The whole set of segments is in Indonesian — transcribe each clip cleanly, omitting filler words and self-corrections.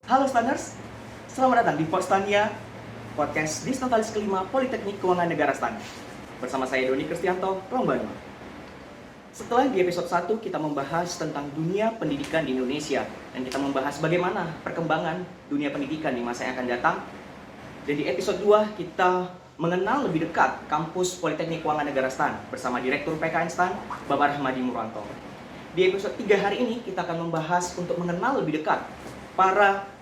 Halo Stanners, selamat datang di Podstania, podcast Disnotalis kelima Politeknik Keuangan Negara STAN. Bersama saya Doni Kristianto, Rombano. Setelah di episode 1 kita membahas tentang dunia pendidikan di Indonesia dan kita membahas bagaimana perkembangan dunia pendidikan di masa yang akan datang. Dan di episode 2 kita mengenal lebih dekat kampus Politeknik Keuangan Negara STAN bersama Direktur PKN STAN, Bapak Rahmadi Muranto. Di episode 3 hari ini kita akan membahas untuk mengenal lebih dekat para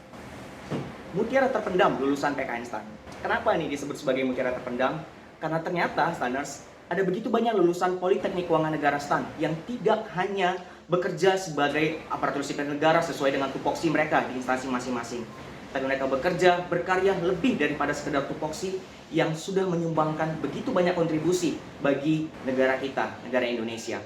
mutiara terpendam lulusan PKN STAN. Kenapa ini disebut sebagai mutiara terpendam? Karena ternyata Stanners, ada begitu banyak lulusan Politeknik Keuangan Negara STAN yang tidak hanya bekerja sebagai aparatur sipil negara sesuai dengan tupoksi mereka di instansi masing-masing, tapi mereka bekerja, berkarya lebih daripada sekedar tupoksi yang sudah menyumbangkan begitu banyak kontribusi bagi negara kita, negara Indonesia.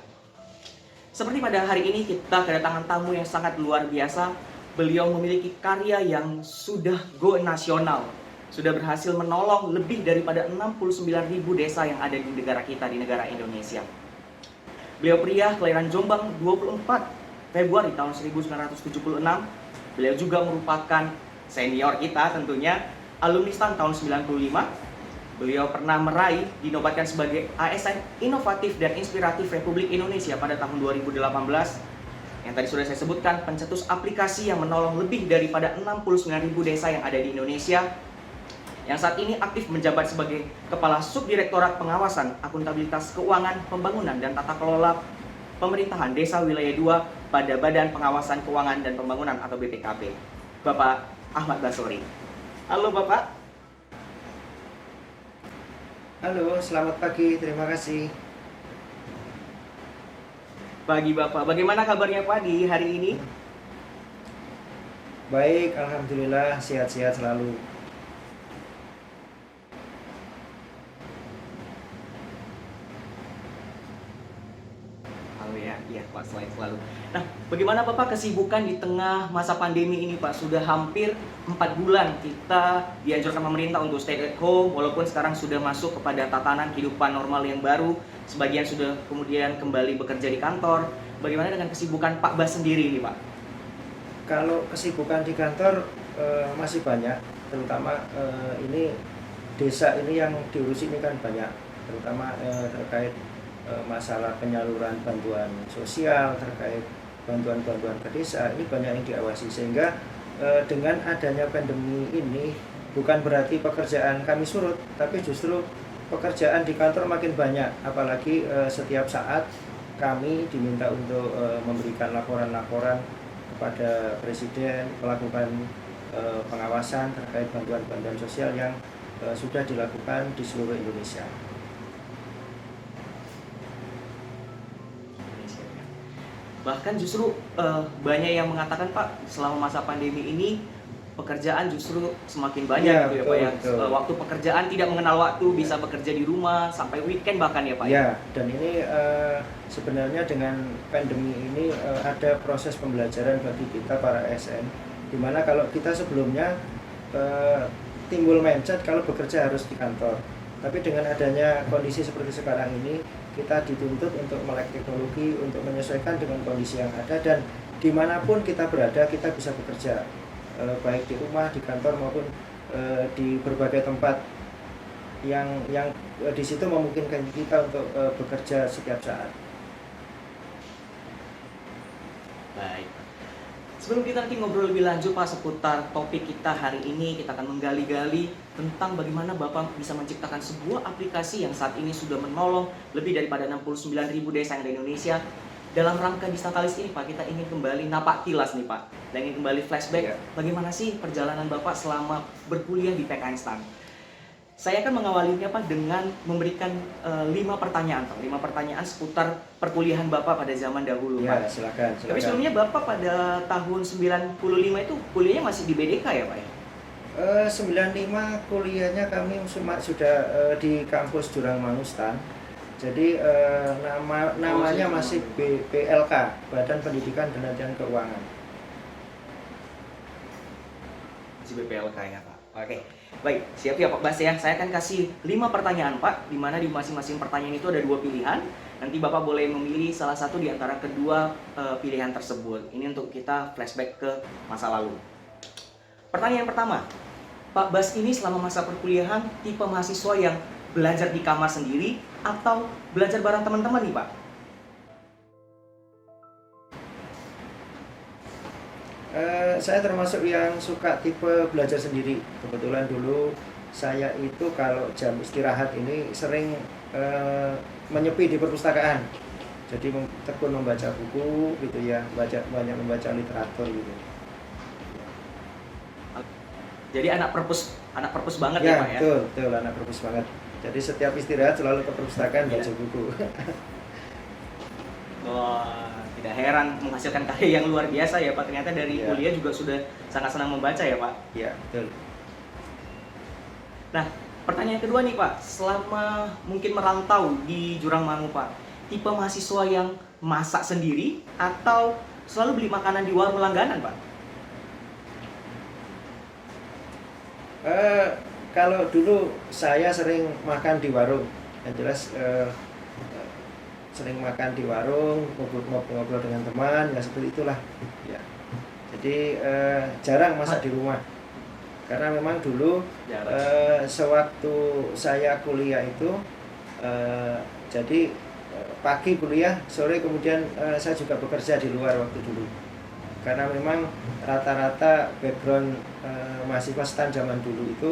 Seperti pada hari ini kita kedatangan tamu yang sangat luar biasa. Beliau memiliki karya yang sudah go nasional, sudah berhasil menolong lebih daripada 69.000 desa yang ada di negara kita, di negara Indonesia. Beliau pria kelahiran Jombang 24 Februari tahun 1976. Beliau juga merupakan senior kita tentunya, alumni STAN tahun 95. Beliau pernah meraih, dinobatkan sebagai ASN Inovatif dan Inspiratif Republik Indonesia pada tahun 2018. Yang tadi sudah saya sebutkan, pencetus aplikasi yang menolong lebih daripada 69.000 desa yang ada di Indonesia. Yang saat ini aktif menjabat sebagai Kepala Subdirektorat Pengawasan, Akuntabilitas Keuangan, Pembangunan, dan Tata Kelola Pemerintahan Desa Wilayah 2 pada Badan Pengawasan Keuangan dan Pembangunan atau BPKP, Bapak Ahmad Basori. Halo Bapak. Halo, selamat pagi, terima kasih. Pagi Bapak, bagaimana kabarnya Pak di hari ini? Baik, alhamdulillah sehat-sehat selalu. Halo ya, iya Pak, selalu. Nah, bagaimana Bapak kesibukan di tengah masa pandemi ini Pak? Sudah hampir 4 bulan kita dianjurkan pemerintah untuk stay at home, walaupun sekarang sudah masuk kepada tatanan kehidupan normal yang baru. Sebagian sudah kemudian kembali bekerja di kantor. Bagaimana dengan kesibukan Pak Bas sendiri ini Pak? Kalau kesibukan di kantor masih banyak, terutama ini desa ini yang diurus ini kan banyak, terutama terkait masalah penyaluran bantuan sosial, terkait bantuan-bantuan ke desa, ini banyak yang diawasi. Sehingga dengan adanya pandemi ini bukan berarti pekerjaan kami surut, tapi justru pekerjaan di kantor makin banyak, apalagi setiap saat kami diminta untuk memberikan laporan-laporan kepada Presiden, melakukan pengawasan terkait bantuan-bantuan sosial yang sudah dilakukan di seluruh Indonesia. Bahkan justru banyak yang mengatakan Pak, selama masa pandemi ini pekerjaan justru semakin banyak Ya, gitu ya betul, Pak ya. betul. Waktu pekerjaan tidak mengenal waktu, bisa bekerja di rumah sampai weekend bahkan ya Pak. Ya, dan ini sebenarnya dengan pandemi ini ada proses pembelajaran bagi kita para ASN, di mana kalau kita sebelumnya timbul mindset kalau bekerja harus di kantor. Tapi dengan adanya kondisi seperti sekarang ini, kita dituntut untuk melek teknologi, untuk menyesuaikan dengan kondisi yang ada, dan dimanapun kita berada kita bisa bekerja, baik di rumah, di kantor maupun di berbagai tempat yang di situ memungkinkan kita untuk bekerja setiap saat. Baik. Sebelum kita nanti ngobrol lebih lanjut Pak seputar topik kita hari ini, kita akan menggali-gali tentang bagaimana Bapak bisa menciptakan sebuah aplikasi yang saat ini sudah menolong lebih daripada 69.000 desa yang ada di Indonesia. Dalam rangka Disnotalis ini Pak, kita ingin kembali napak tilas nih Pak, dan ingin kembali flashback bagaimana sih perjalanan Bapak selama berkuliah di PKN STAN. Saya akan mengawalinya Pak dengan memberikan 5 pertanyaan Pak, 5 pertanyaan seputar perkuliahan Bapak pada zaman dahulu Ya, Pak. silakan. Tapi sebelumnya Bapak pada tahun 95 itu kuliahnya masih di BDK ya Pak ya? 95 kuliahnya kami sudah di kampus Jurang Mangu STAN. Jadi namanya masih BPLK, Badan Pendidikan dan Latihan Keuangan. Masih BPLK ya Pak. Oke. Baik, siap ya Pak Bas ya. Saya akan kasih 5 pertanyaan Pak, di mana di masing-masing pertanyaan itu ada 2 pilihan. Nanti Bapak boleh memilih salah satu di antara kedua pilihan tersebut. Ini untuk kita flashback ke masa lalu. Pertanyaan pertama, Pak Bas ini selama masa perkuliahan tipe mahasiswa yang belajar di kamar sendiri atau belajar bareng teman-teman nih Pak? Saya termasuk yang suka tipe belajar sendiri. Kebetulan dulu saya itu kalau jam istirahat ini sering menyepi di perpustakaan. Jadi tekun membaca buku gitu ya, banyak membaca literatur gitu. Jadi anak perpus banget ya Ya, Pak ya? betul, anak perpus banget. Jadi setiap istirahat selalu ke perpustakaan baca buku. Wah, tidak heran menghasilkan karya yang luar biasa ya Pak. Ternyata dari Ya. kuliah juga sudah sangat senang membaca ya Pak. Ya, betul. Nah, pertanyaan kedua nih Pak, selama mungkin merantau di Jurang Mangu Pak, tipe mahasiswa yang masak sendiri atau selalu beli makanan di warung langganan Pak? Kalau dulu saya sering makan di warung, yang jelas sering makan di warung, ngobrol dengan teman, ya seperti itulah. Ya. Jadi jarang masak di rumah, karena memang dulu sewaktu saya kuliah itu, jadi pagi kuliah, sore kemudian saya juga bekerja di luar waktu dulu. Karena memang rata-rata background mahasiswa STAN zaman dulu itu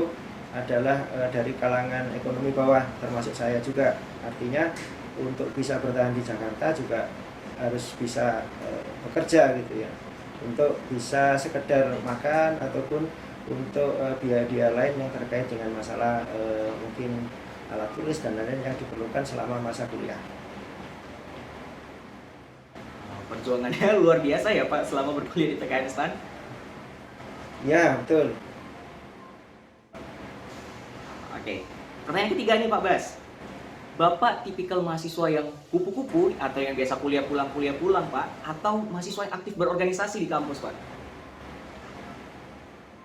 adalah dari kalangan ekonomi bawah, termasuk saya juga. Artinya untuk bisa bertahan di Jakarta juga harus bisa bekerja gitu ya, untuk bisa sekedar makan ataupun untuk biaya-biaya lain yang terkait dengan masalah mungkin alat tulis dan lain-lain yang diperlukan selama masa kuliah. Perjuangannya luar biasa ya Pak selama berkuliah di TKN STAN. Ya, betul. Oke, pertanyaan ketiga nih Pak Bas. Bapak tipikal mahasiswa yang kupu-kupu atau yang biasa kuliah pulang Pak, atau mahasiswa yang aktif berorganisasi di kampus Pak?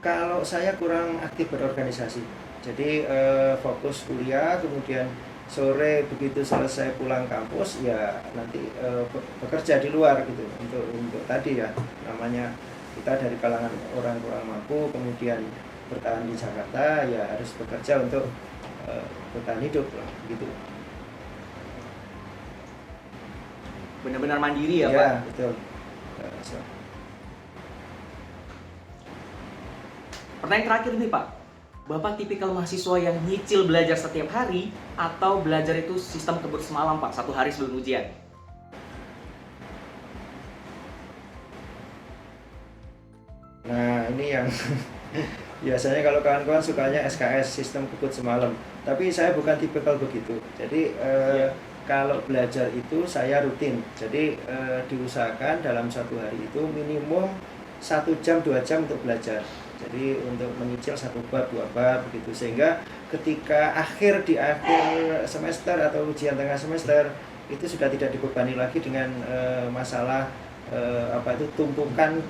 Kalau saya kurang aktif berorganisasi, jadi fokus kuliah, kemudian sore begitu selesai pulang kampus ya nanti bekerja di luar gitu untuk tadi ya, namanya kita dari kalangan orang kurang mampu kemudian bertahan di Jakarta ya harus bekerja untuk bertahan hidup lah gitu. Benar-benar mandiri ya Ya, Pak? betul. Pertanyaan terakhir nih Pak, Bapak tipikal mahasiswa yang nyicil belajar setiap hari atau belajar itu sistem kebut semalam Pak, satu hari sebelum ujian? Nah ini yang biasanya kalau kawan-kawan sukanya SKS, sistem kebut semalam, tapi saya bukan tipikal begitu. Jadi kalau belajar itu saya rutin, jadi diusahakan dalam satu hari itu minimum 1 jam 2 jam untuk belajar. Jadi untuk menyicil 1 bab 2 bab begitu, sehingga ketika di akhir semester atau ujian tengah semester itu sudah tidak dibebani lagi dengan masalah tumpukan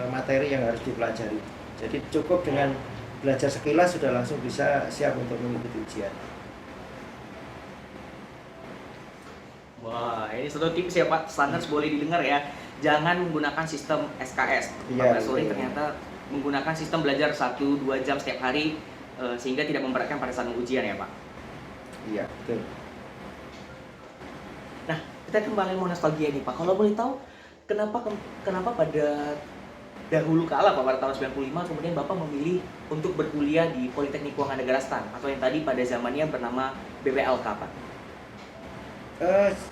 materi yang harus dipelajari. Jadi cukup dengan belajar sekilas sudah langsung bisa siap untuk mengikuti ujian. Wah, ini satu tips ya Pak, standar boleh didengar ya. Jangan menggunakan sistem SKS. Iya, Pak Suri betul. ternyata menggunakan sistem belajar 1-2 jam setiap hari sehingga tidak memberatkan pada saat ujian ya Pak. Iya, betul. Nah, kita kembali mau nostalgia nih Pak. Kalau boleh tahu, kenapa pada dahulu kala Pak, pada tahun 95 kemudian Bapak memilih untuk berkuliah di Politeknik Keuangan Negara STAN atau yang tadi pada zamannya bernama BPLK Pak?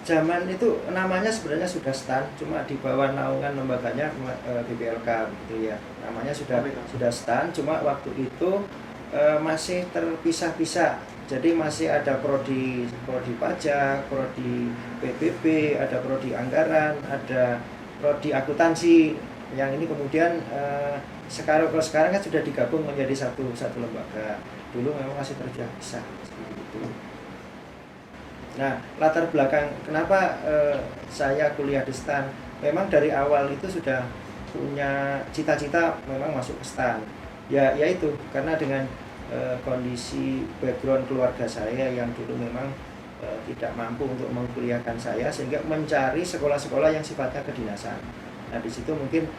Zaman itu namanya sebenarnya sudah STAN, cuma di bawah naungan lembaganya BPLK gitu ya. Namanya sudah STAN, cuma waktu itu masih terpisah-pisah. Jadi masih ada prodi pajak, prodi PBB, ada prodi anggaran, ada prodi akuntansi. Yang ini kemudian kalau sekarang kan sudah digabung menjadi satu lembaga. Dulu memang masih terpisah seperti itu. Nah, latar belakang kenapa saya kuliah di STAN, memang dari awal itu sudah punya cita-cita memang masuk ke STAN. Ya itu karena dengan kondisi background keluarga saya yang dulu memang tidak mampu untuk mengkuliahkan saya, sehingga mencari sekolah-sekolah yang sifatnya kedinasan. Nah, di situ mungkin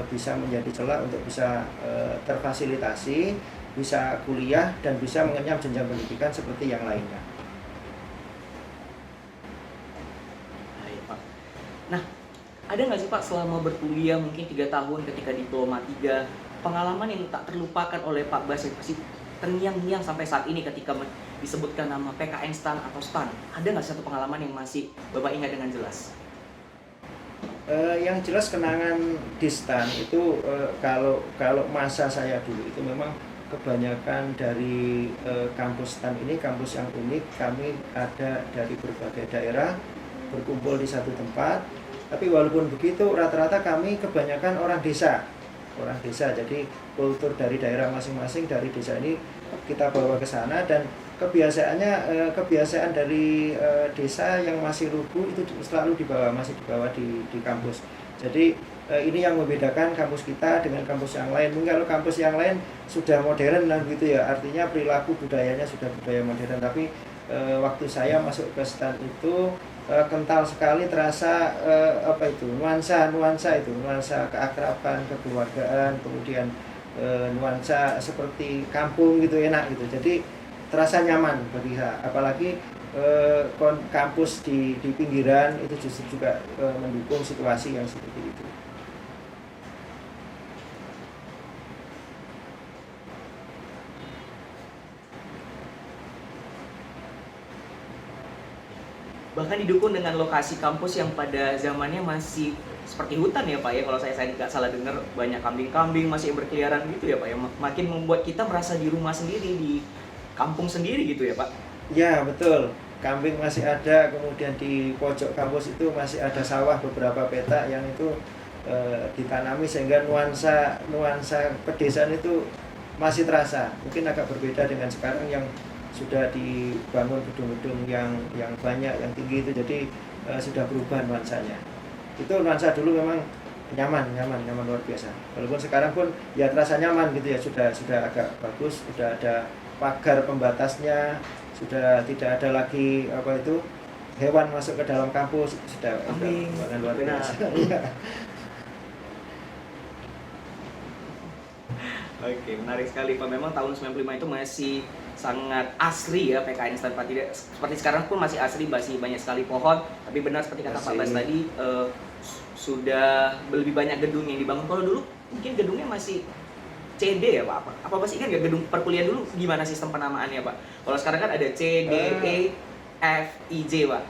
bisa menjadi celah untuk bisa terfasilitasi, bisa kuliah dan bisa mengenyam jenjang pendidikan seperti yang lainnya. Baik, Pak. Nah, ada nggak sih Pak selama berkuliah mungkin 3 tahun ketika diploma 3 pengalaman yang tak terlupakan oleh Pak Bas yang pasti terngiang-ngiang sampai saat ini ketika disebutkan nama PKN STAN atau STAN? Ada nggak satu pengalaman yang masih Bapak ingat dengan jelas? Yang jelas kenangan di STAN itu kalau masa saya dulu itu memang kebanyakan dari kampus STAN ini kampus yang unik. Kami ada dari berbagai daerah berkumpul di satu tempat. Tapi walaupun begitu rata-rata kami kebanyakan orang desa. Jadi kultur dari daerah masing-masing dari desa ini kita bawa ke sana dan kebiasaan dari desa yang masih lugu itu masih dibawa di kampus. Jadi ini yang membedakan kampus kita dengan kampus yang lain. Mungkin kalau kampus yang lain sudah modern dan gitu ya, artinya perilaku budayanya sudah budaya modern. Tapi waktu saya masuk ke STAN itu kental sekali terasa nuansa keakraban, kekeluargaan, kemudian nuansa seperti kampung gitu, enak gitu. Jadi terasa nyaman bagi saya, apalagi kampus di pinggiran itu justru juga mendukung situasi yang seperti itu. Bahkan didukung dengan lokasi kampus yang pada zamannya masih seperti hutan ya Pak ya, kalau saya nggak salah dengar banyak kambing-kambing masih berkeliaran gitu ya Pak ya, makin membuat kita merasa di rumah sendiri, di kampung sendiri gitu ya Pak. Ya betul, kambing masih ada, kemudian di pojok kampus itu masih ada sawah beberapa petak yang itu ditanami sehingga nuansa pedesaan itu masih terasa. Mungkin agak berbeda dengan sekarang yang sudah dibangun gedung-gedung yang banyak, yang tinggi itu, jadi sudah berubah nuansanya. Itu nuansa dulu memang nyaman luar biasa. Walaupun sekarang pun ya terasa nyaman gitu ya, sudah agak bagus, sudah ada pagar pembatasnya, sudah tidak ada lagi hewan masuk ke dalam kampus, sudah luar biasa. Oke, menarik sekali Pak. Memang tahun 95 itu masih sangat asri ya PKN STAN, tidak seperti sekarang pun masih asri, masih banyak sekali pohon. Tapi benar seperti kata Pak Bas tadi, sudah lebih banyak gedung yang dibangun. Kalau dulu mungkin gedungnya masih CD ya Pak? Apa masih ingat nggak gedung perkuliahan dulu gimana sistem penamaannya Pak? Kalau sekarang kan ada C, D, E, F, I, J Pak.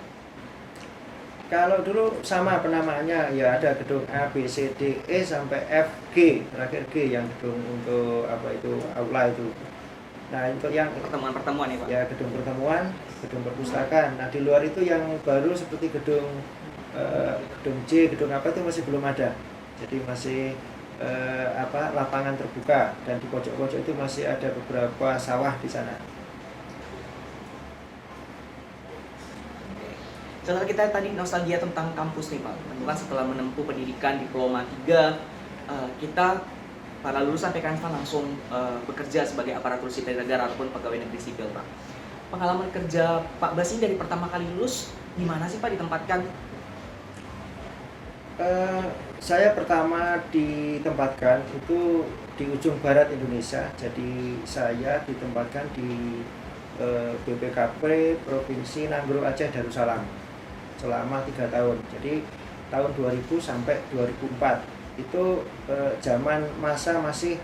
Kalau dulu sama penamaannya, ya ada gedung A, B, C, D, E sampai F, G, terakhir G yang gedung untuk aula itu. Nah untuk yang pertemuan ya Pak? Ya gedung pertemuan, gedung perpustakaan. Nah di luar itu yang baru seperti gedung C, gedung apa itu masih belum ada. Jadi masih lapangan terbuka, dan di pojok-pojok itu masih ada beberapa sawah di sana. Setelah kita tadi nostalgia tentang kampus nih Pak, tentu kan setelah menempuh pendidikan diploma 3, kita para lulusan PKN STAN langsung bekerja sebagai aparatur sipil negara ataupun pegawai negeri sipil Pak. Pengalaman kerja Pak Bas ini dari pertama kali lulus, di mana sih Pak ditempatkan? Saya pertama ditempatkan itu di ujung barat Indonesia. Jadi saya ditempatkan di BPKP Provinsi Nanggro Aceh Darussalam selama 3 tahun. Jadi tahun 2000 sampai 2004 itu zaman masa masih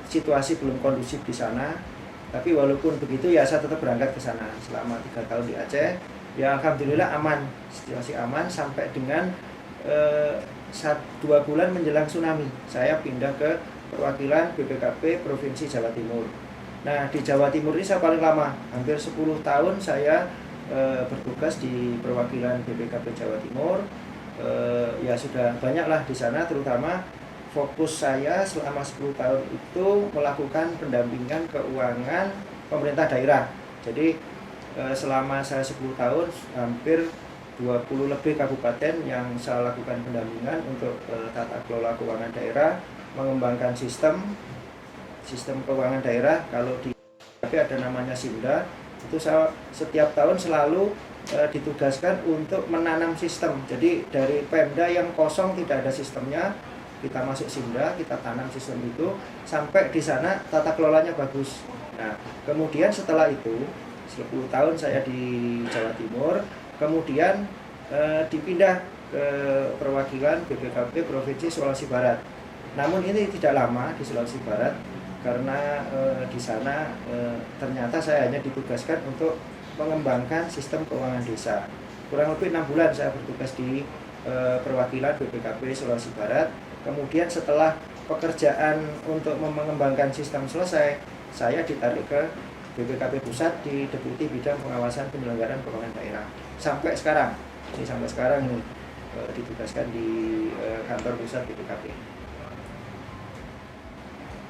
situasi belum kondusif di sana. Tapi walaupun begitu ya saya tetap berangkat ke sana selama 3 tahun di Aceh. Ya alhamdulillah aman, situasi aman sampai dengan 2 bulan menjelang tsunami. Saya pindah ke perwakilan BPKP Provinsi Jawa Timur. Nah di Jawa Timur ini saya paling lama, hampir 10 tahun saya bertugas di perwakilan BPKP Jawa Timur. Ya sudah banyaklah di sana, terutama fokus saya selama 10 tahun itu melakukan pendampingan keuangan pemerintah daerah. Jadi selama saya 10 tahun hampir 20 lebih kabupaten yang saya lakukan pendampingan untuk tata kelola keuangan daerah, mengembangkan sistem keuangan daerah. Kalau di tapi ada namanya Simda, itu saya setiap tahun selalu ditugaskan untuk menanam sistem. Jadi dari Pemda yang kosong tidak ada sistemnya, kita masuk Simda, kita tanam sistem itu sampai di sana tata kelolanya bagus. Nah, kemudian setelah itu 10 tahun saya di Jawa Timur, kemudian dipindah ke perwakilan BPKP Provinsi Sulawesi Barat. Namun ini tidak lama di Sulawesi Barat karena di sana ternyata saya hanya ditugaskan untuk mengembangkan sistem keuangan desa. Kurang lebih 6 bulan saya bertugas di perwakilan BPKP Sulawesi Barat. Kemudian setelah pekerjaan untuk mengembangkan sistem selesai, saya ditarik ke BPKP Pusat di Deputi Bidang Pengawasan Penyelenggaraan Keuangan Daerah. Sampai sekarang ini ditugaskan di kantor pusat BPKP.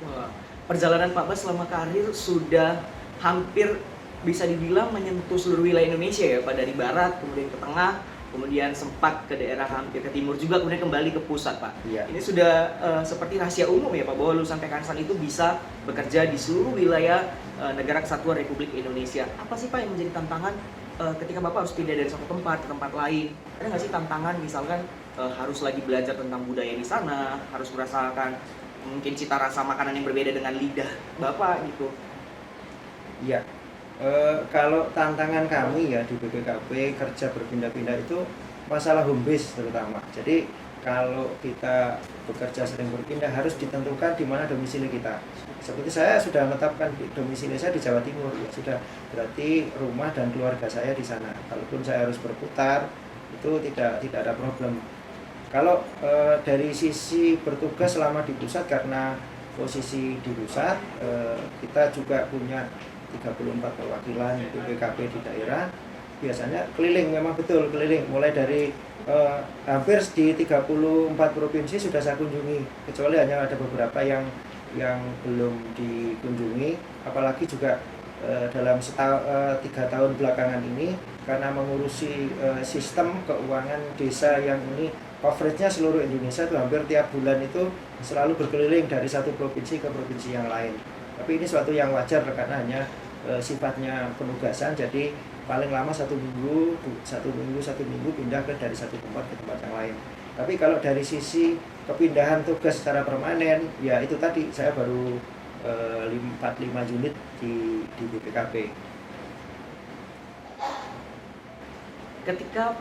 Wah, perjalanan Pak Bas selama karir sudah hampir bisa dibilang menyentuh seluruh wilayah Indonesia ya Pak, dari barat kemudian ke tengah, kemudian sempat ke daerah hampir ke timur juga, kemudian kembali ke pusat Pak. Iya. Ini sudah seperti rahasia umum ya Pak, bahwa lulusan Teknik itu bisa bekerja di seluruh wilayah negara kesatuan Republik Indonesia. Apa sih Pak yang menjadi tantangan ketika Bapak harus pindah dari satu tempat ke tempat lain? Ada nggak sih tantangan misalkan harus lagi belajar tentang budaya di sana, harus merasakan mungkin cita rasa makanan yang berbeda dengan lidah Bapak gitu? Iya. Kalau tantangan kami ya di BPKP kerja berpindah-pindah itu masalah home base terutama. Jadi kalau kita bekerja sering berpindah harus ditentukan di mana domisili kita. Seperti saya sudah menetapkan domisili saya di Jawa Timur, ya sudah berarti rumah dan keluarga saya di sana. Kalaupun saya harus berputar itu tidak ada problem. Kalau dari sisi bertugas selama di pusat, karena posisi di pusat kita juga punya 34 perwakilan BPKP di daerah, biasanya keliling, memang betul keliling, mulai dari hampir di 34 provinsi sudah saya kunjungi, kecuali hanya ada beberapa yang belum dikunjungi, apalagi juga dalam 3 tahun belakangan ini karena mengurusi sistem keuangan desa yang ini coveragenya seluruh Indonesia, itu hampir tiap bulan itu selalu berkeliling dari satu provinsi ke provinsi yang lain. Tapi ini suatu yang wajar karena hanya sifatnya penugasan, jadi paling lama 1 minggu pindah dari satu tempat ke tempat yang lain. Tapi kalau dari sisi kepindahan tugas secara permanen, ya itu tadi saya baru 4-5 unit di BPKP. Ketika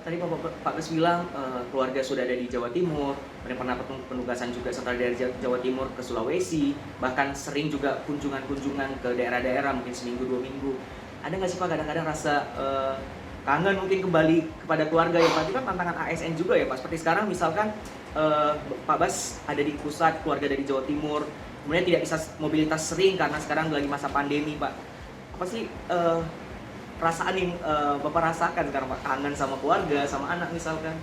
tadi Pak Bas bilang keluarga sudah ada di Jawa Timur, pernah penugasan juga setelah dari Jawa Timur ke Sulawesi, bahkan sering juga kunjungan ke daerah-daerah mungkin seminggu 2 minggu. Ada nggak sih Pak kadang-kadang rasa kangen mungkin kembali kepada keluarga ya Pak? Itu kan tantangan ASN juga ya Pak. Seperti sekarang misalkan Pak Bas ada di pusat, keluarga dari Jawa Timur, kemudian tidak bisa mobilitas sering karena sekarang lagi masa pandemi Pak. Apa sih perasaan yang Bapak rasakan karena kangen sama keluarga, sama anak misalkan?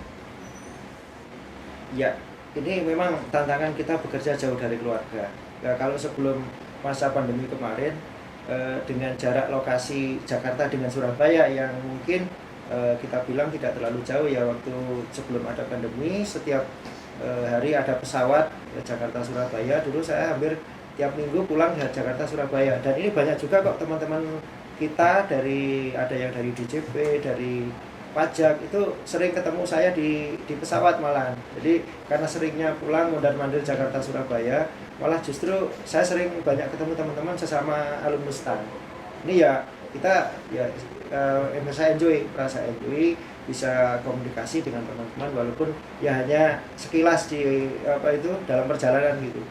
Ya, ini memang tantangan kita bekerja jauh dari keluarga. Ya, kalau sebelum masa pandemi kemarin, dengan jarak lokasi Jakarta dengan Surabaya yang mungkin kita bilang tidak terlalu jauh ya, waktu sebelum ada pandemi setiap hari ada pesawat Jakarta Surabaya. Dulu saya hampir tiap minggu pulang ke Jakarta Surabaya, dan ini banyak juga kok teman-teman kita ada yang dari DJP, dari pajak, itu sering ketemu saya di pesawat malah. Jadi karena seringnya pulang mondar-mandir Jakarta Surabaya, malah justru saya sering banyak ketemu teman-teman sesama alumni STAN. Ini ya kita ya saya merasa enjoy bisa komunikasi dengan teman-teman walaupun ya hanya sekilas di dalam perjalanan gitu.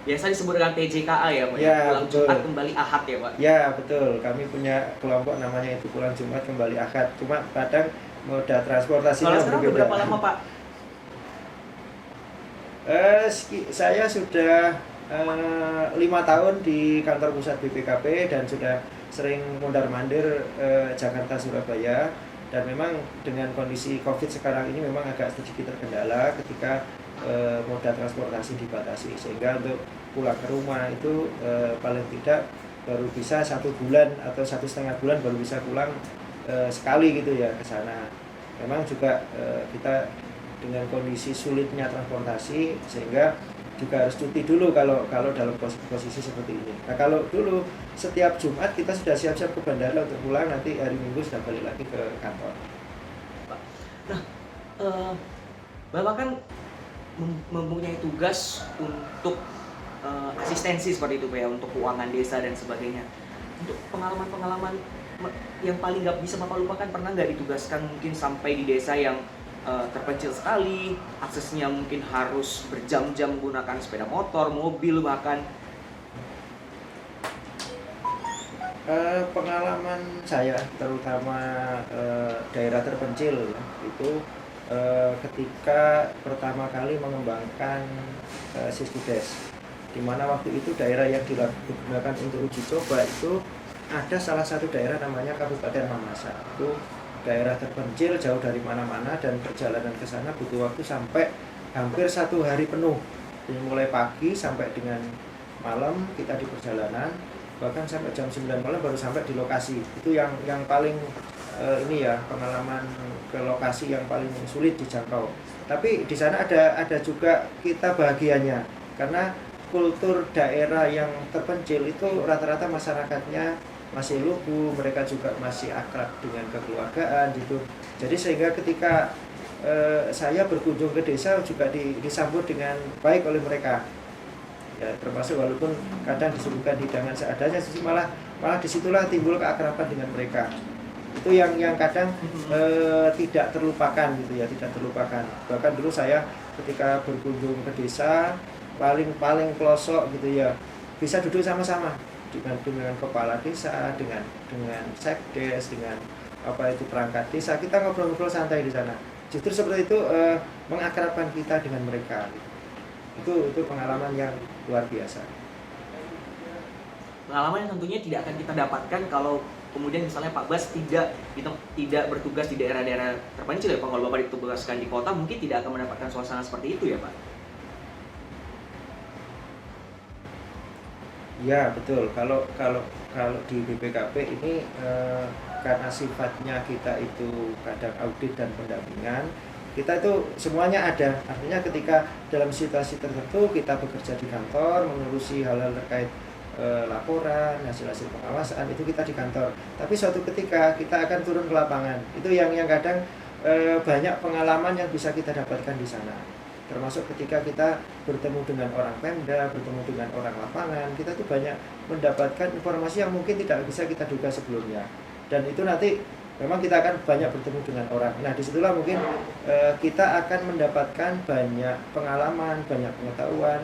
Biasa disebut dengan PJKA ya Pak, ya, pulang betul. Jumat kembali Ahad ya Pak? Ya betul, kami punya kelompok namanya itu pulang Jumat kembali Ahad, cuma kadang moda transportasinya kalau sekarang berbeda. berapa lama Pak? Saya sudah 5 tahun di kantor pusat BPKP dan sudah sering mondar-mandir Jakarta Surabaya, dan memang dengan kondisi COVID sekarang ini memang agak sedikit terkendala ketika moda transportasi dibatasi, sehingga untuk pulang ke rumah itu paling tidak baru bisa 1 bulan atau 1,5 bulan baru bisa pulang sekali gitu ya ke sana. Memang juga kita dengan kondisi sulitnya transportasi sehingga juga harus cuti dulu kalau dalam posisi seperti ini. Nah kalau dulu setiap Jumat kita sudah siap-siap ke bandara untuk pulang, nanti hari Minggu sudah balik lagi ke kantor. Nah, eh, Bapak kan mempunyai tugas untuk asistensi seperti itu Pak ya, untuk keuangan desa dan sebagainya. Untuk pengalaman-pengalaman yang paling nggak bisa Bapak lupakan, pernah nggak ditugaskan mungkin sampai di desa yang terpencil sekali, aksesnya mungkin harus berjam-jam menggunakan sepeda motor, mobil bahkan? Pengalaman saya terutama daerah terpencil itu ketika pertama kali mengembangkan Siskudes, di mana waktu itu daerah yang digunakan untuk uji coba itu ada salah satu daerah namanya Kabupaten Mamasa. Itu daerah terpencil jauh dari mana-mana dan perjalanan ke sana butuh waktu sampai hampir 1 hari penuh. Jadi mulai pagi sampai dengan malam kita di perjalanan, bahkan sampai jam 9 malam baru sampai di lokasi. Itu yang paling ini ya, pengalaman ke lokasi yang paling sulit dijangkau. Tapi di sana ada juga kita bahagianya, karena kultur daerah yang terpencil itu rata-rata masyarakatnya masih lugu, mereka juga masih akrab dengan kekeluargaan gitu. Jadi sehingga ketika saya berkunjung ke desa juga disambut dengan baik oleh mereka. Ya, termasuk walaupun kadang disuguhkan hidangan seadanya, malah disitulah timbul keakraban dengan mereka. Itu yang kadang tidak terlupakan gitu ya, tidak terlupakan. Bahkan dulu saya ketika berkunjung ke desa paling pelosok gitu ya, bisa duduk sama-sama dengan kepala desa, dengan sekdes, dengan perangkat desa, kita ngobrol-ngobrol santai di sana. Justru seperti itu mengakrabkan kita dengan mereka. Itu pengalaman yang luar biasa. Pengalaman yang tentunya tidak akan kita dapatkan kalau kemudian misalnya Pak Bas tidak bertugas di daerah-daerah terpencil ya Pak. Kalau Bapak ditugaskan di kota mungkin tidak akan mendapatkan suasana seperti itu ya Pak. Ya betul. Kalau di BPKP ini karena sifatnya kita itu kadang audit dan pendampingan, kita itu semuanya ada. Artinya ketika dalam situasi tertentu kita bekerja di kantor mengurusi hal-hal terkait laporan, hasil-hasil pengawasan, itu kita di kantor. Tapi suatu ketika kita akan turun ke lapangan. Itu yang kadang banyak pengalaman yang bisa kita dapatkan di sana. Termasuk ketika kita bertemu dengan orang Pemda, bertemu dengan orang lapangan, kita tuh banyak mendapatkan informasi yang mungkin tidak bisa kita duga sebelumnya. Dan itu nanti memang kita akan banyak bertemu dengan orang. Nah, disitulah mungkin kita akan mendapatkan banyak pengalaman, banyak pengetahuan,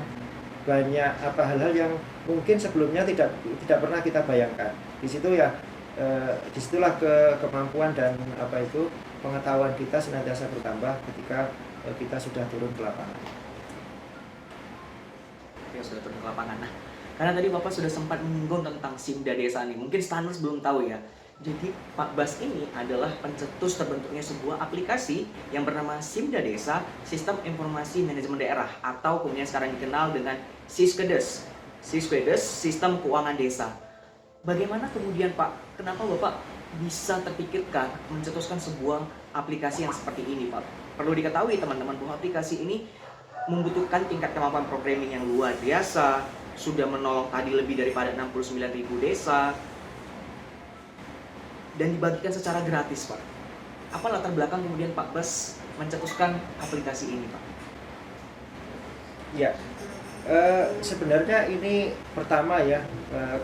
banyak hal-hal yang mungkin sebelumnya tidak pernah kita bayangkan. Di situ ya, disitulah kemampuan dan pengetahuan kita senantiasa bertambah ketika kita sudah turun ke lapangan. Oke, sudah turun ke lapangan. Nah, karena tadi Bapak sudah sempat menyinggung tentang Simda Desa nih. Mungkin standar belum tahu ya. Jadi Pak Bas ini adalah pencetus terbentuknya sebuah aplikasi yang bernama Simda Desa, Sistem Informasi Manajemen Daerah, atau kemudian sekarang dikenal dengan Siskudes. Siskudes, Sistem Keuangan Desa. Bagaimana kemudian Pak, kenapa Bapak bisa terpikirkan mencetuskan sebuah aplikasi yang seperti ini Pak? Perlu diketahui teman-teman bahwa aplikasi ini membutuhkan tingkat kemampuan programming yang luar biasa, sudah menolong tadi lebih daripada 69.000 desa, dan dibagikan secara gratis Pak. Apa latar belakang kemudian Pak Bas mencetuskan aplikasi ini Pak? Ya, sebenarnya ini pertama ya,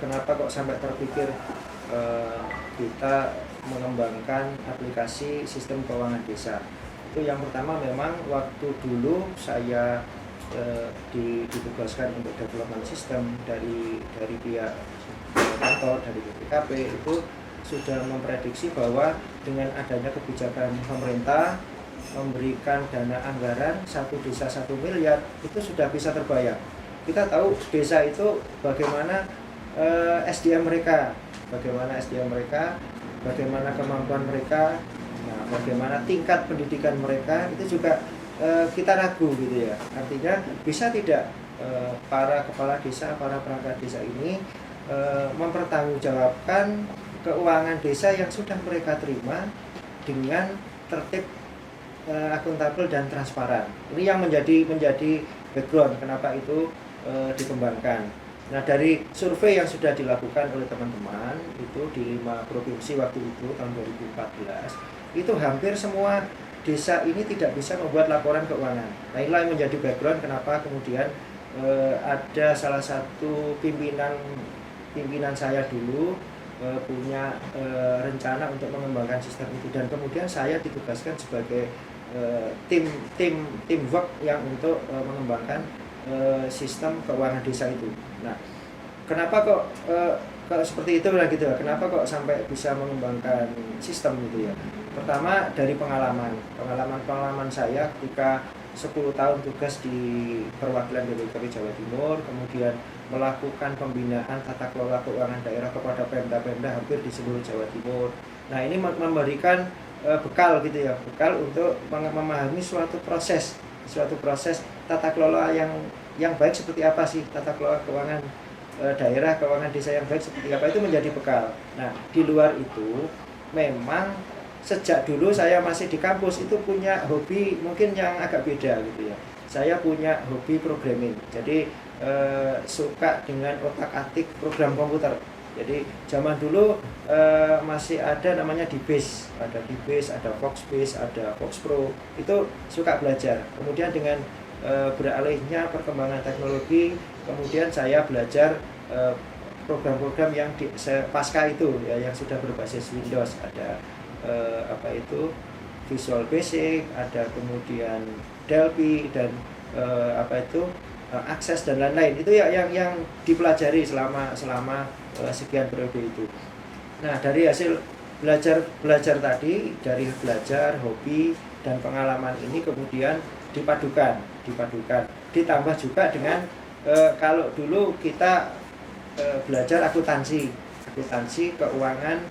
kenapa kok sampai terpikir kita mengembangkan aplikasi sistem keuangan desa. Itu yang pertama memang waktu dulu saya ditugaskan untuk development sistem dari pihak kantor, dari BPKP, itu sudah memprediksi bahwa dengan adanya kebijakan pemerintah memberikan dana anggaran 1 desa 1 miliar, itu sudah bisa terbayang. Kita tahu desa itu bagaimana SDM mereka, bagaimana kemampuan mereka, nah, bagaimana tingkat pendidikan mereka, itu juga kita ragu gitu ya. Artinya bisa tidak para kepala desa, para perangkat desa ini mempertanggungjawabkan keuangan desa yang sudah mereka terima dengan tertib, akuntabel dan transparan. Ini yang menjadi background kenapa itu dikembangkan. Nah, dari survei yang sudah dilakukan oleh teman-teman itu di 5 provinsi waktu itu tahun 2014, itu hampir semua desa ini tidak bisa membuat laporan keuangan. Nah, inilah yang menjadi background kenapa kemudian ada salah satu pimpinan saya dulu punya rencana untuk mengembangkan sistem itu, dan kemudian saya ditugaskan sebagai teamwork yang untuk mengembangkan sistem keuangan desa itu. Nah, kenapa kok kalau seperti itu lah gitu ya? Kenapa kok sampai bisa mengembangkan sistem gitu ya? Pertama dari pengalaman saya ketika 10 tahun tugas di perwakilan BPKP Jawa Timur, kemudian melakukan pembinaan tata kelola keuangan daerah kepada pemda-pemda hampir di seluruh Jawa Timur. Nah, ini memberikan bekal gitu ya, bekal untuk memahami suatu proses tata kelola yang baik seperti apa sih, tata kelola keuangan daerah, keuangan desa yang baik seperti apa, itu menjadi bekal. Nah, di luar itu memang sejak dulu saya masih di kampus itu punya hobi mungkin yang agak beda gitu ya. Saya punya hobi programming. Jadi suka dengan otak-atik program komputer. Jadi zaman dulu masih ada namanya DBase, ada DBase, ada Foxbase, ada Fox Pro. Itu suka belajar. Kemudian dengan beralihnya perkembangan teknologi, kemudian saya belajar program-program yang pasca itu ya, yang sudah berbasis Windows. Ada Visual Basic, ada kemudian Delphi dan Access dan lain-lain. Itu ya yang dipelajari selama sekian periode itu. Nah, dari hasil belajar tadi, dari belajar, hobi dan pengalaman ini kemudian dipadukan, ditambah juga dengan kalau dulu kita belajar akuntansi keuangan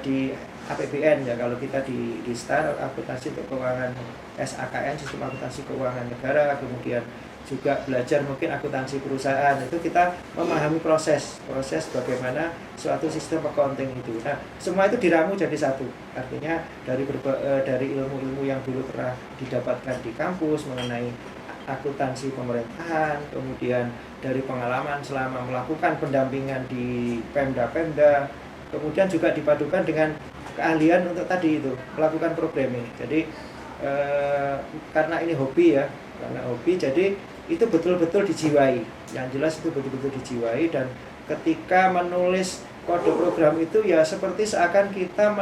di APBN ya, kalau kita di STAR, akuntansi untuk keuangan SAKN, sistem akuntansi keuangan negara, kemudian juga belajar mungkin akuntansi perusahaan. Itu kita memahami proses bagaimana suatu sistem accounting itu. Nah, semua itu diramu jadi satu. Artinya dari ilmu-ilmu yang dulu pernah didapatkan di kampus mengenai akuntansi pemerintahan, kemudian dari pengalaman selama melakukan pendampingan di Pemda-Pemda, kemudian juga dipadukan dengan keahlian untuk tadi itu melakukan programming. Jadi karena ini hobi ya, jadi itu betul-betul dijiwai. Yang jelas itu betul-betul dijiwai, dan ketika menulis kode program itu ya seperti seakan kita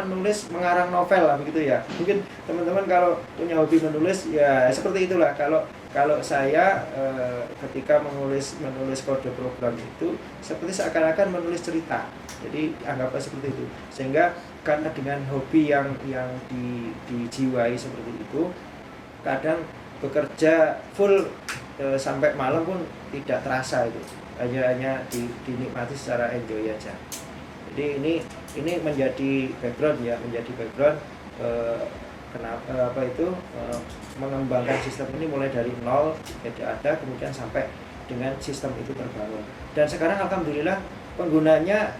mengarang novel lah begitu ya. Mungkin teman-teman kalau punya hobi menulis ya seperti itulah. Kalau saya ketika menulis kode program itu seperti seakan-akan menulis cerita. Jadi anggaplah seperti itu. Sehingga karena dengan hobi yang dijiwai seperti itu, kadang bekerja full sampai malam pun tidak terasa itu. Hanya dinikmati secara enjoy aja. Jadi ini menjadi background kenapa mengembangkan sistem ini mulai dari nol tidak ada, kemudian sampai dengan sistem itu terbangun. Dan sekarang alhamdulillah penggunanya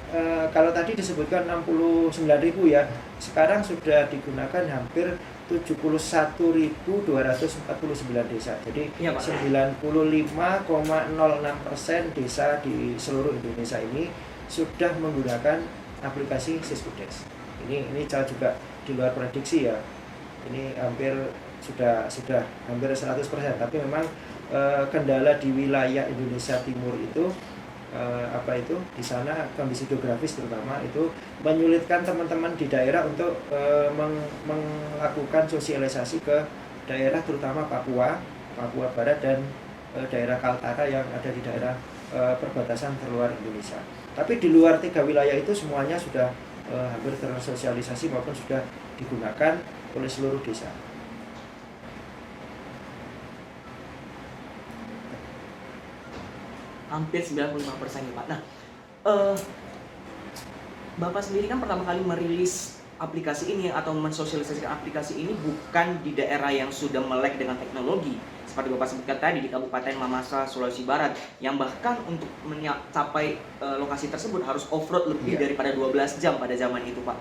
kalau tadi disebutkan 69.000 ya, sekarang sudah digunakan hampir 71.249 desa. Jadi ya, 95,06% desa di seluruh Indonesia ini sudah menggunakan aplikasi Syskudes. Ini saya juga di luar prediksi ya. Ini sudah hampir 100%, tapi memang kendala di wilayah Indonesia Timur itu di sana kondisi geografis terutama itu menyulitkan teman-teman di daerah untuk melakukan sosialisasi ke daerah terutama Papua Barat dan daerah Kaltara yang ada di daerah perbatasan terluar Indonesia. Tapi di luar 3 wilayah itu semuanya sudah hampir tersosialisasi maupun sudah digunakan oleh seluruh desa. Hampir 95% ya Pak. Nah, Bapak sendiri kan pertama kali merilis aplikasi ini atau mensosialisasikan aplikasi ini bukan di daerah yang sudah melek dengan teknologi, seperti Bapak sebutkan tadi di Kabupaten Mamasa, Sulawesi Barat, yang bahkan untuk mencapai lokasi tersebut harus off-road lebih daripada 12 jam pada zaman itu Pak.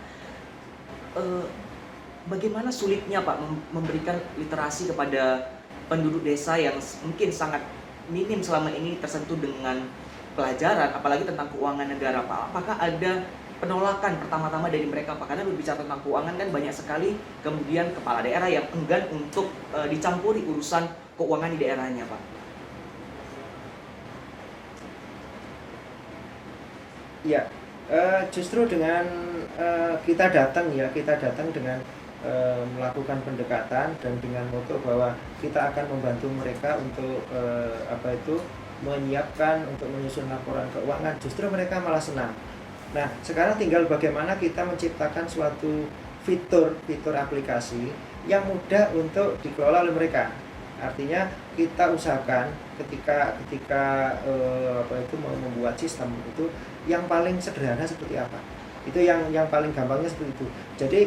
Bagaimana sulitnya Pak memberikan literasi kepada penduduk desa yang mungkin sangat minim selama ini tersentuh dengan pelajaran, apalagi tentang keuangan negara Pak? Apakah ada penolakan pertama-tama dari mereka Pak? Karena berbicara tentang keuangan kan banyak sekali kemudian kepala daerah yang enggan untuk dicampuri urusan keuangan di daerahnya Pak. Ya, justru dengan kita datang dengan melakukan pendekatan dan dengan moto bahwa kita akan membantu mereka untuk menyiapkan untuk menyusun laporan keuangan, justru mereka malah senang. Nah, sekarang tinggal bagaimana kita menciptakan suatu fitur aplikasi yang mudah untuk dikelola oleh mereka. Artinya kita usahakan ketika mau membuat sistem itu yang paling sederhana seperti apa. Itu yang paling gampangnya seperti itu. Jadi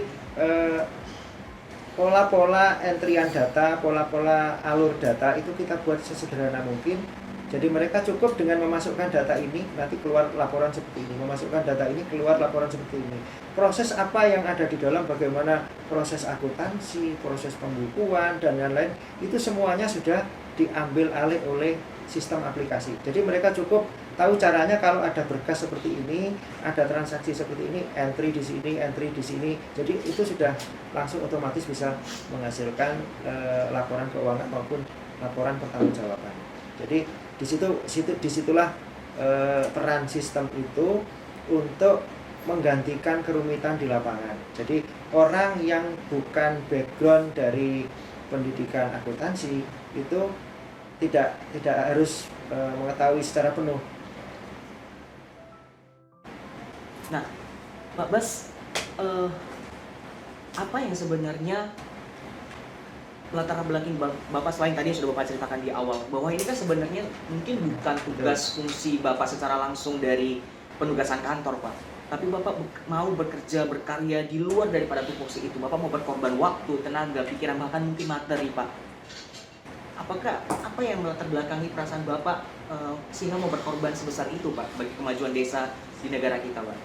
pola-pola entrian data, pola-pola alur data itu kita buat sesederhana mungkin. Jadi mereka cukup dengan memasukkan data ini, nanti keluar laporan seperti ini. Memasukkan data ini, keluar laporan seperti ini. Proses apa yang ada di dalam, bagaimana proses akuntansi, proses pembukuan, dan lain-lain, itu semuanya sudah diambil alih oleh sistem aplikasi. Jadi mereka cukup tahu caranya kalau ada berkas seperti ini, ada transaksi seperti ini, entry di sini. Jadi itu sudah langsung otomatis bisa menghasilkan laporan keuangan maupun laporan pertanggungjawaban. Jadi disitulah peran sistem itu untuk menggantikan kerumitan di lapangan. Jadi orang yang bukan background dari pendidikan akuntansi itu tidak harus mengetahui secara penuh. Nah, Pak Bas, apa yang sebenarnya latar belakang Bapak selain tadi yang sudah Bapak ceritakan di awal, bahwa ini kan sebenarnya mungkin bukan tugas fungsi Bapak secara langsung dari penugasan kantor Pak, tapi Bapak mau bekerja, berkarya di luar daripada tupoksi itu. Bapak mau berkorban waktu, tenaga, pikiran, bahkan mungkin materi Pak. Apa yang melatar belakangi perasaan Bapak sehingga mau berkorban sebesar itu Pak bagi kemajuan desa di negara kita Pak?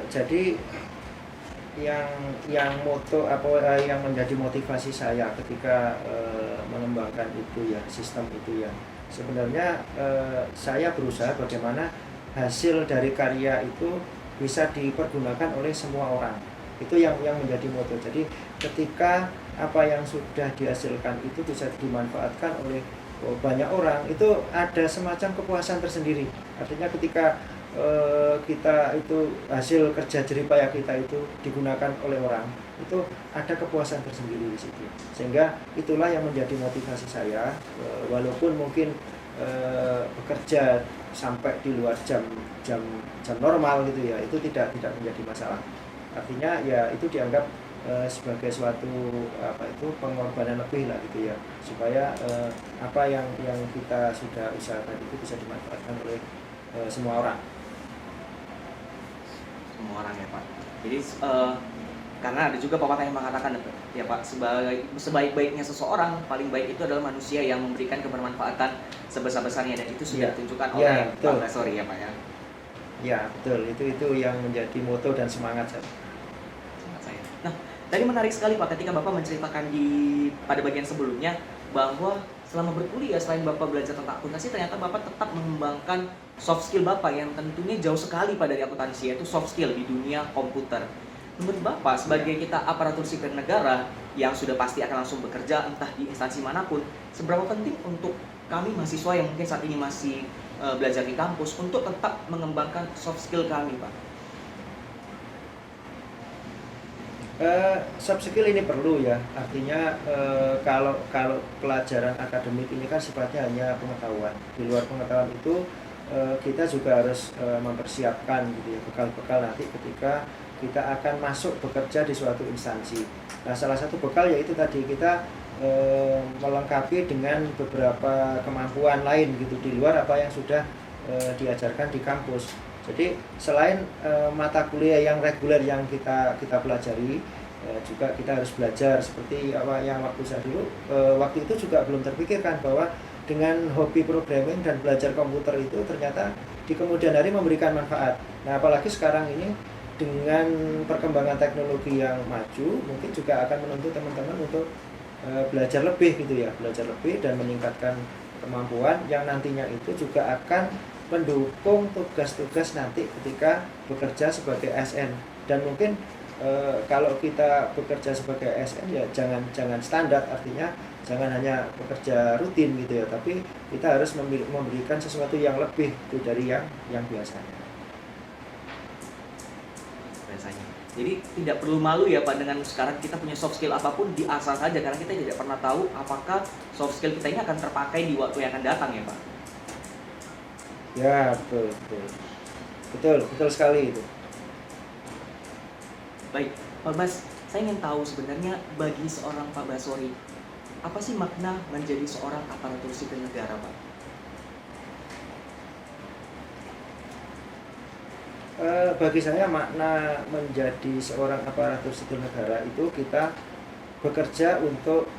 Jadi yang moto yang menjadi motivasi saya ketika mengembangkan itu ya, sistem itu ya, sebenarnya saya berusaha bagaimana hasil dari karya itu bisa dipergunakan oleh semua orang. Itu yang menjadi moto. Jadi ketika apa yang sudah dihasilkan itu bisa dimanfaatkan oleh banyak orang, itu ada semacam kepuasan tersendiri. Artinya ketika kita itu hasil kerja jeripaya kita itu digunakan oleh orang, itu ada kepuasan tersendiri di situ. Sehingga itulah yang menjadi motivasi saya, walaupun mungkin bekerja sampai di luar jam normal gitu ya, itu tidak menjadi masalah. Artinya ya itu dianggap sebagai suatu pengorbanan lebih lah gitu ya, supaya apa yang kita sudah usahakan itu bisa dimanfaatkan oleh semua orang. Semua orang ya Pak. Jadi karena ada juga pepatah yang mengatakan ya Pak, sebaik-baiknya seseorang paling baik itu adalah manusia yang memberikan kebermanfaatan sebesar-besarnya, dan itu sudah ditunjukkan oleh Pak Basori ya Pak ya. Ya betul, itu yang menjadi moto dan semangat saya. Nah, tadi menarik sekali Pak ketika Bapak menceritakan pada bagian sebelumnya bahwa selama berkuliah selain Bapak belajar tentang akuntansi, ternyata Bapak tetap mengembangkan soft skill Bapak yang tentunya jauh sekali Pak dari akuntansi, yaitu soft skill di dunia komputer. Menurut Bapak sebagai kita aparatur sipil negara yang sudah pasti akan langsung bekerja entah di instansi manapun, seberapa penting untuk kami mahasiswa yang mungkin saat ini masih belajar di kampus untuk tetap mengembangkan soft skill kami Pak? Soft skill ini perlu ya, artinya kalau pelajaran akademik ini kan sifatnya hanya pengetahuan. Di luar pengetahuan itu kita juga harus mempersiapkan gitu ya, bekal-bekal nanti ketika kita akan masuk bekerja di suatu instansi. Nah, salah satu bekal yaitu tadi kita melengkapi dengan beberapa kemampuan lain gitu di luar apa yang sudah diajarkan di kampus. Jadi selain mata kuliah yang reguler yang kita pelajari, juga kita harus belajar seperti apa yang waktu saya dulu, waktu itu juga belum terpikirkan bahwa dengan hobi programming dan belajar komputer itu ternyata di kemudian hari memberikan manfaat. Nah, apalagi sekarang ini dengan perkembangan teknologi yang maju, mungkin juga akan menuntut teman-teman untuk belajar lebih gitu ya, belajar lebih dan meningkatkan kemampuan yang nantinya itu juga akan pendukung tugas-tugas nanti ketika bekerja sebagai ASN. Dan mungkin kalau kita bekerja sebagai ASN ya jangan standar, artinya jangan hanya bekerja rutin gitu ya, tapi kita harus memberikan sesuatu yang lebih itu dari yang biasanya. Jadi tidak perlu malu ya Pak dengan sekarang kita punya soft skill apapun, diasah saja, karena kita tidak pernah tahu apakah soft skill kita ini akan terpakai di waktu yang akan datang ya Pak. Ya betul sekali itu. Baik Pak Bas, saya ingin tahu sebenarnya bagi seorang Pak Basori, apa sih makna menjadi seorang aparatur sipil negara Pak? Bagi saya makna menjadi seorang aparatur sipil negara itu kita bekerja untuk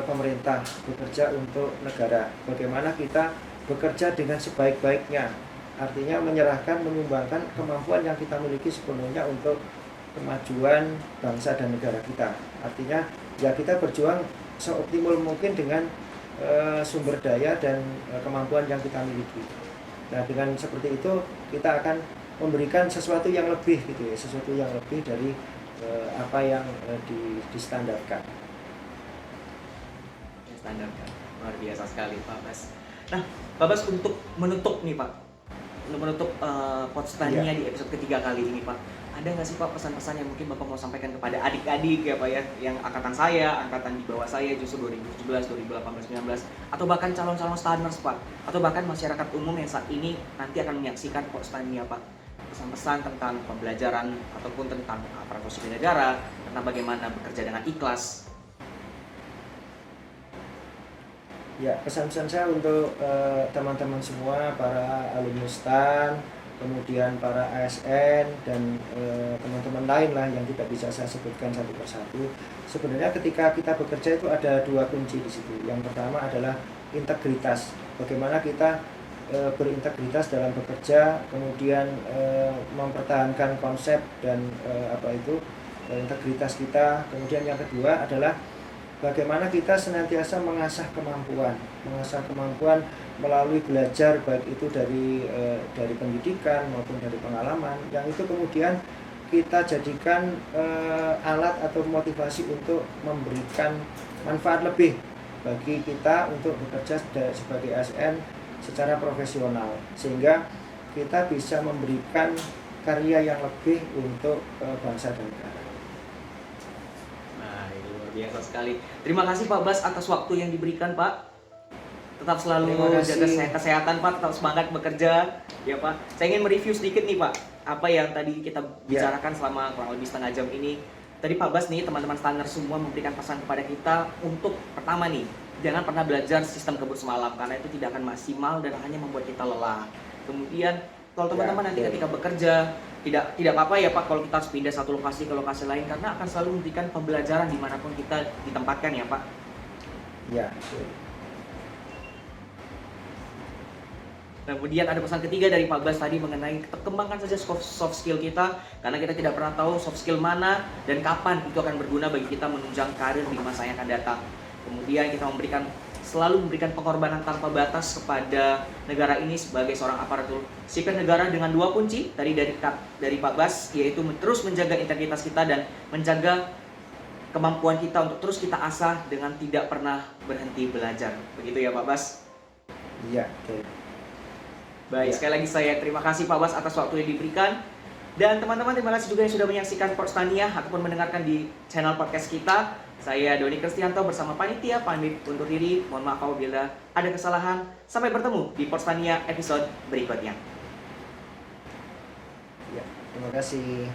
pemerintah, bekerja untuk negara. Bagaimana kita bekerja dengan sebaik-baiknya, artinya menyumbangkan kemampuan yang kita miliki sepenuhnya untuk kemajuan bangsa dan negara kita. Artinya ya kita berjuang seoptimal mungkin dengan sumber daya dan kemampuan yang kita miliki. Nah, dengan seperti itu kita akan memberikan sesuatu yang lebih gitu ya, sesuatu yang lebih dari apa yang distandarkan. Standarkan, luar biasa sekali Pak Bas. Nah, Pak Bas, untuk menutup nih Pak, untuk menutup Podstania di episode ketiga kali ini Pak, ada nggak sih Pak pesan-pesan yang mungkin Bapak mau sampaikan kepada adik-adik ya Pak ya, yang angkatan saya, angkatan di bawah saya justru 2017, 2018, 2019, atau bahkan calon-calon Stanners Pak, atau bahkan masyarakat umum yang saat ini nanti akan menyaksikan Podstania Pak, pesan-pesan tentang pembelajaran ataupun tentang aparatur sipil negara, tentang bagaimana bekerja dengan ikhlas. Ya, pesan-pesan saya untuk teman-teman semua, para alumni STAN, kemudian para ASN dan teman-teman lain lah yang tidak bisa saya sebutkan satu persatu. Sebenarnya ketika kita bekerja itu ada dua kunci di situ. Yang pertama adalah integritas. Bagaimana kita berintegritas dalam bekerja, kemudian mempertahankan konsep dan integritas kita. Kemudian yang kedua adalah bagaimana kita senantiasa mengasah kemampuan melalui belajar, baik itu dari pendidikan maupun dari pengalaman, yang itu kemudian kita jadikan alat atau motivasi untuk memberikan manfaat lebih bagi kita untuk bekerja sebagai ASN secara profesional, sehingga kita bisa memberikan karya yang lebih untuk bangsa dan negara. Nah, ini luar biasa sekali. Terima kasih Pak Bas atas waktu yang diberikan Pak. Tetap selalu jaga kesehatan Pak, tetap semangat bekerja ya Pak. Saya ingin mereview sedikit nih Pak, apa yang tadi kita bicarakan selama kurang lebih setengah jam ini. Tadi Pak Bas nih, teman-teman Stanners semua memberikan pesan kepada kita untuk pertama nih, jangan pernah belajar sistem kebut semalam karena itu tidak akan maksimal dan hanya membuat kita lelah. Kemudian kalau teman-teman nanti ketika bekerja tidak apa-apa ya Pak kalau kita harus pindah satu lokasi ke lokasi lain, karena akan selalu memberikan pembelajaran dimanapun kita ditempatkan ya Pak. Ya. Kemudian ada pesan ketiga dari Pak Bas tadi mengenai kembangkan saja soft skill kita, karena kita tidak pernah tahu soft skill mana dan kapan itu akan berguna bagi kita menunjang karir di masa yang akan datang. Kemudian kita selalu memberikan pengorbanan tanpa batas kepada negara ini sebagai seorang aparatur sipil negara dengan dua kunci tadi dari Pak Bas, yaitu terus menjaga integritas kita dan menjaga kemampuan kita untuk terus kita asah dengan tidak pernah berhenti belajar. Begitu ya Pak Bas? Iya, oke. Baik, sekali lagi saya terima kasih Pak Bas atas waktu yang diberikan. Dan teman-teman, terima kasih juga yang sudah menyaksikan Podstania ataupun mendengarkan di channel podcast kita. Saya Doni Kristianto bersama panitia pamit undur diri. Mohon maaf apabila ada kesalahan. Sampai bertemu di Podstania episode berikutnya. Ya, terima kasih.